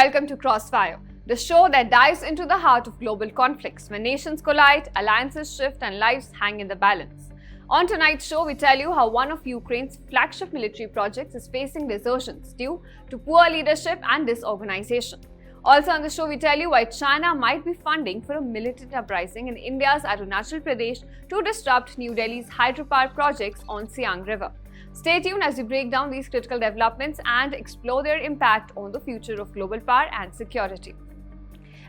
Welcome to Crossfire, the show that dives into the heart of global conflicts when nations collide, alliances shift, and lives hang in the balance. On tonight's show, we tell you how one of Ukraine's flagship military projects is facing desertions due to poor leadership and disorganisation. Also on the show, we tell you why China might be funding for a militant uprising in India's Arunachal Pradesh to disrupt New Delhi's hydropower projects on Siang River. Stay tuned as we break down these critical developments and explore their impact on the future of global power and security.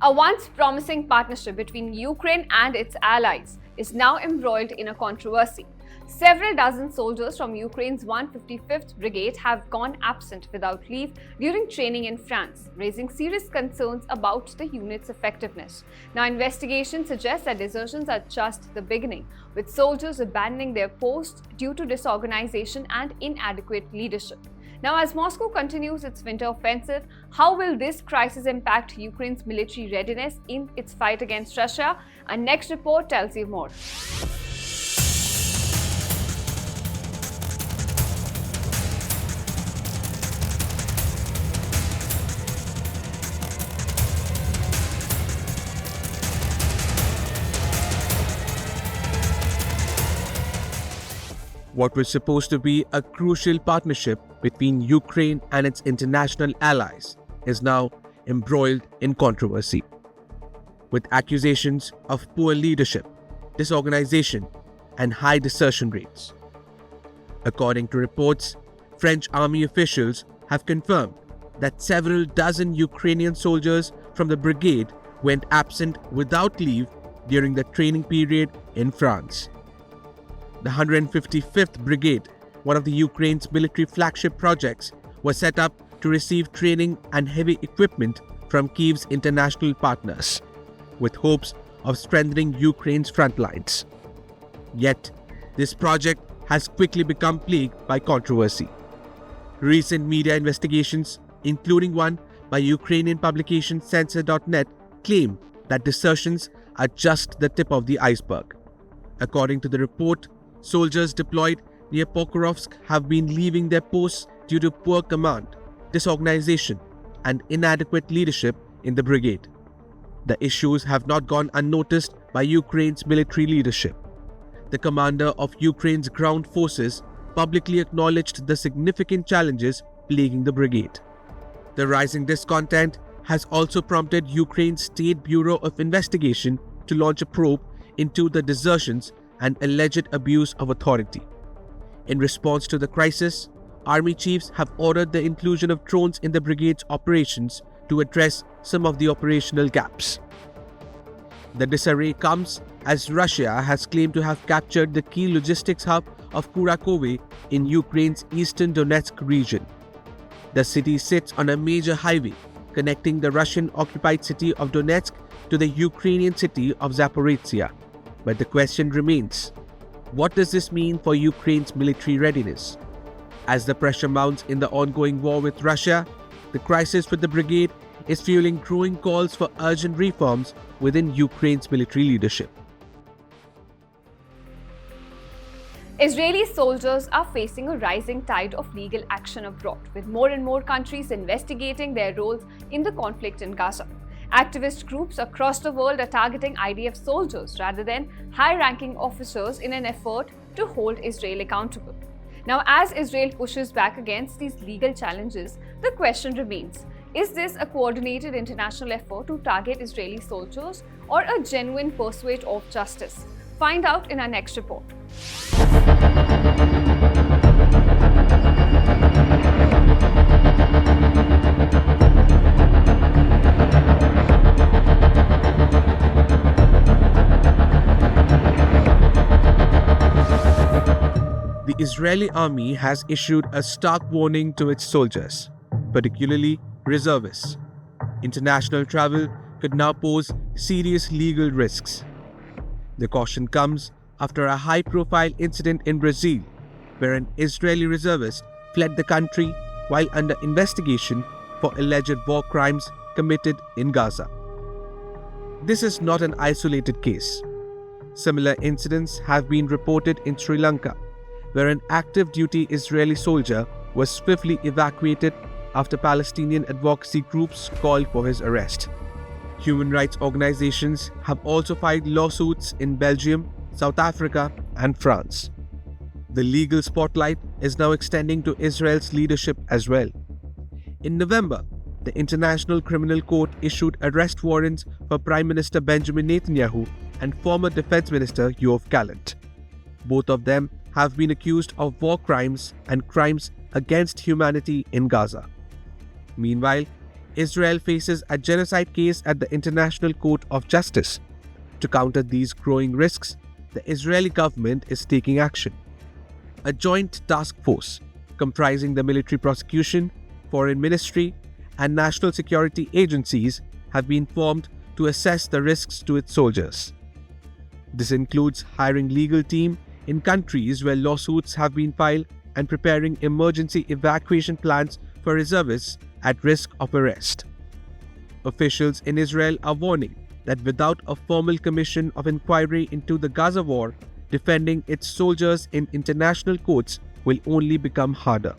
A once promising partnership between Ukraine and its allies is now embroiled in a controversy. Several dozen soldiers from Ukraine's 155th Brigade have gone absent without leave during training in France, raising serious concerns about the unit's effectiveness. Now, investigations suggest that desertions are just the beginning, with soldiers abandoning their posts due to disorganization and inadequate leadership. Now, as Moscow continues its winter offensive, how will this crisis impact Ukraine's military readiness in its fight against Russia? Our next report tells you more. What was supposed to be a crucial partnership between Ukraine and its international allies is now embroiled in controversy, with accusations of poor leadership, disorganization, and high desertion rates. According to reports, French army officials have confirmed that several dozen Ukrainian soldiers from the brigade went absent without leave during the training period in France. The 155th Brigade, one of the Ukraine's military flagship projects, was set up to receive training and heavy equipment from Kyiv's international partners, with hopes of strengthening Ukraine's front lines. Yet, this project has quickly become plagued by controversy. Recent media investigations, including one by Ukrainian publication Censor.net, claim that desertions are just the tip of the iceberg. According to the report, soldiers deployed near Pokrovsk have been leaving their posts due to poor command, disorganization, and inadequate leadership in the brigade. The issues have not gone unnoticed by Ukraine's military leadership. The commander of Ukraine's ground forces publicly acknowledged the significant challenges plaguing the brigade. The rising discontent has also prompted Ukraine's State Bureau of Investigation to launch a probe into the desertions and alleged abuse of authority. In response to the crisis, army chiefs have ordered the inclusion of drones in the brigade's operations to address some of the operational gaps. The disarray comes as Russia has claimed to have captured the key logistics hub of Kurakovo in Ukraine's eastern Donetsk region. The city sits on a major highway connecting the Russian-occupied city of Donetsk to the Ukrainian city of Zaporizhzhia. But the question remains, what does this mean for Ukraine's military readiness? As the pressure mounts in the ongoing war with Russia, the crisis with the brigade is fueling growing calls for urgent reforms within Ukraine's military leadership. Israeli soldiers are facing a rising tide of legal action abroad, with more and more countries investigating their roles in the conflict in Gaza. Activist groups across the world are targeting IDF soldiers rather than high-ranking officers in an effort to hold Israel accountable. Now, as Israel pushes back against these legal challenges, the question remains, is this a coordinated international effort to target Israeli soldiers or a genuine pursuit of justice? Find out in our next report. The Israeli army has issued a stark warning to its soldiers, particularly reservists. International travel could now pose serious legal risks. The caution comes after a high-profile incident in Brazil, where an Israeli reservist fled the country while under investigation for alleged war crimes committed in Gaza. This is not an isolated case. Similar incidents have been reported in Sri Lanka, where an active duty Israeli soldier was swiftly evacuated after Palestinian advocacy groups called for his arrest. Human rights organizations have also filed lawsuits in Belgium, South Africa, and France. The legal spotlight is now extending to Israel's leadership as well. In November, the International Criminal Court issued arrest warrants for Prime Minister Benjamin Netanyahu and former Defense Minister Yoav Gallant. Both of them have been accused of war crimes and crimes against humanity in Gaza. Meanwhile, Israel faces a genocide case at the International Court of Justice. To counter these growing risks, the Israeli government is taking action. A joint task force comprising the military prosecution, foreign ministry, and national security agencies have been formed to assess the risks to its soldiers. This includes hiring legal team in countries where lawsuits have been filed and preparing emergency evacuation plans for reservists at risk of arrest. Officials in Israel are warning that without a formal commission of inquiry into the Gaza war, defending its soldiers in international courts will only become harder.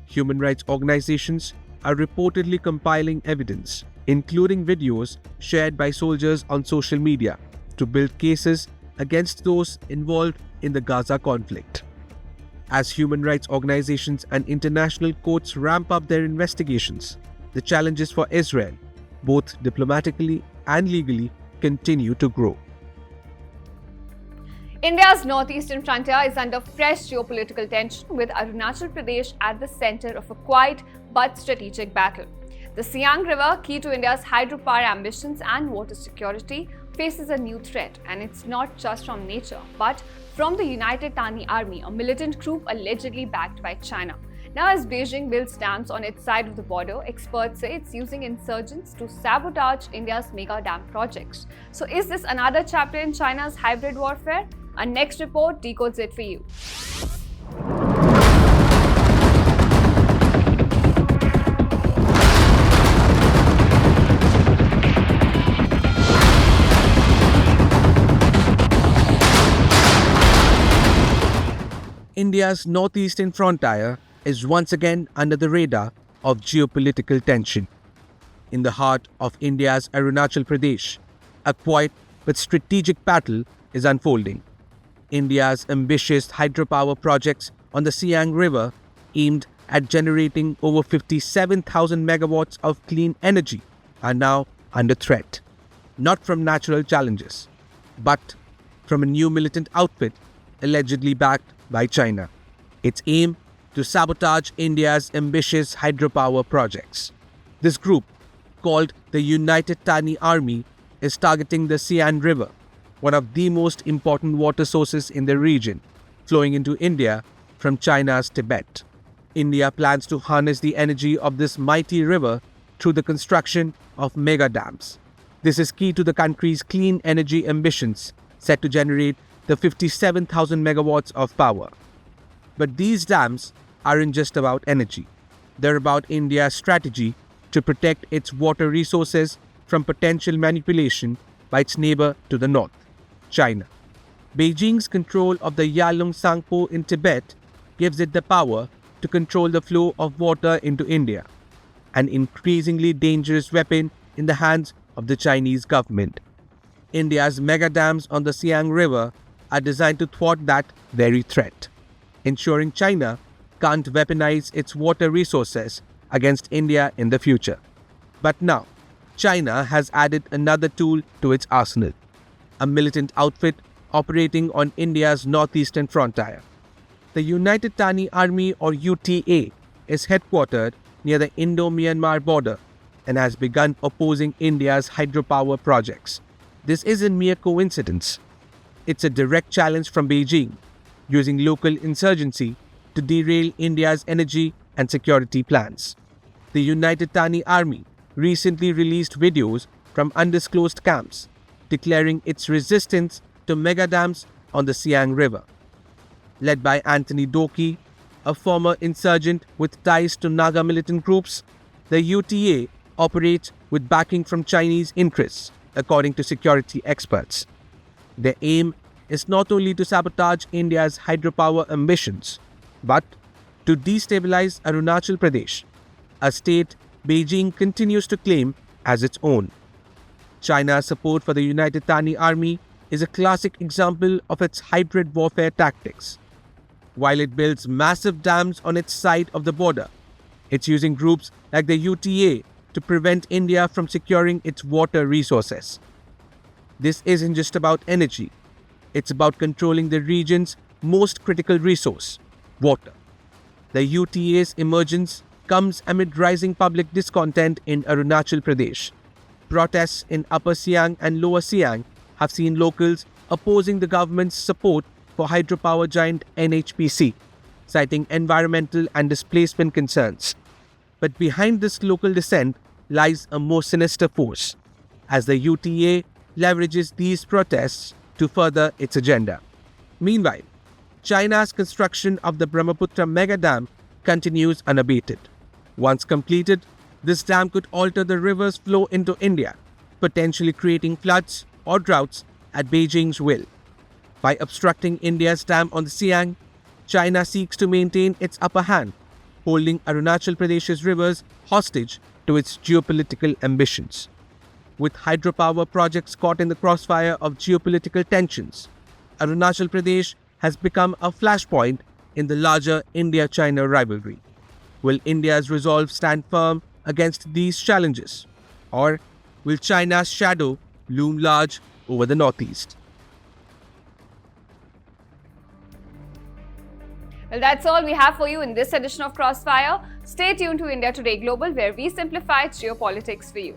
Human rights organizations are reportedly compiling evidence, including videos shared by soldiers on social media, to build cases against those involved in the Gaza conflict. As human rights organizations and international courts ramp up their investigations, the challenges for Israel, both diplomatically and legally, continue to grow. India's northeastern frontier is under fresh geopolitical tension, with Arunachal Pradesh at the center of a quiet but strategic battle. The Siang River, key to India's hydropower ambitions and water security, faces a new threat, and it's not just from nature, but from the United Tani Army, a militant group allegedly backed by China. Now, as Beijing builds dams on its side of the border, experts say it's using insurgents to sabotage India's mega dam projects. So, is this another chapter in China's hybrid warfare? Our next report decodes it for you. India's northeastern frontier is once again under the radar of geopolitical tension. In the heart of India's Arunachal Pradesh, a quiet but strategic battle is unfolding. India's ambitious hydropower projects on the Siang River, aimed at generating over 57,000 megawatts of clean energy, are now under threat. Not from natural challenges, but from a new militant outfit allegedly backed by China. Its aim to sabotage India's ambitious hydropower projects. This group, called the United Tani Army, is targeting the Siang River, one of the most important water sources in the region, flowing into India from China's Tibet. India plans to harness the energy of this mighty river through the construction of mega dams. This is key to the country's clean energy ambitions, set to generate the 57,000 megawatts of power. But these dams aren't just about energy. They're about India's strategy to protect its water resources from potential manipulation by its neighbor to the north, China. Beijing's control of the Yalung Sangpo in Tibet gives it the power to control the flow of water into India, an increasingly dangerous weapon in the hands of the Chinese government. India's mega dams on the Siang River are designed to thwart that very threat, ensuring China can't weaponize its water resources against India in the future. But now, China has added another tool to its arsenal, a militant outfit operating on India's northeastern frontier. The United Tani Army, or UTA, is headquartered near the Indo-Myanmar border and has begun opposing India's hydropower projects. This isn't mere coincidence. It's a direct challenge from Beijing, using local insurgency to derail India's energy and security plans. The United Tani Army recently released videos from undisclosed camps declaring its resistance to mega dams on the Siang River. Led by Anthony Doki, a former insurgent with ties to Naga militant groups, the UTA operates with backing from Chinese interests, according to security experts. Their aim is not only to sabotage India's hydropower ambitions, but to destabilize Arunachal Pradesh, a state Beijing continues to claim as its own. China's support for the United Tani Army is a classic example of its hybrid warfare tactics. While it builds massive dams on its side of the border, it's using groups like the UTA to prevent India from securing its water resources. This isn't just about energy, it's about controlling the region's most critical resource, water. The UTA's emergence comes amid rising public discontent in Arunachal Pradesh. Protests in Upper Siang and Lower Siang have seen locals opposing the government's support for hydropower giant NHPC, citing environmental and displacement concerns. But behind this local dissent lies a more sinister force, as the UTA leverages these protests to further its agenda. Meanwhile, China's construction of the Brahmaputra mega dam continues unabated. Once completed, this dam could alter the river's flow into India, potentially creating floods or droughts at Beijing's will. By obstructing India's dam on the Siang, China seeks to maintain its upper hand, holding Arunachal Pradesh's rivers hostage to its geopolitical ambitions. With hydropower projects caught in the crossfire of geopolitical tensions, Arunachal Pradesh has become a flashpoint in the larger India-China rivalry. Will India's resolve stand firm against these challenges? Or will China's shadow loom large over the northeast? Well, that's all we have for you in this edition of Crossfire. Stay tuned to India Today Global, where we simplify geopolitics for you.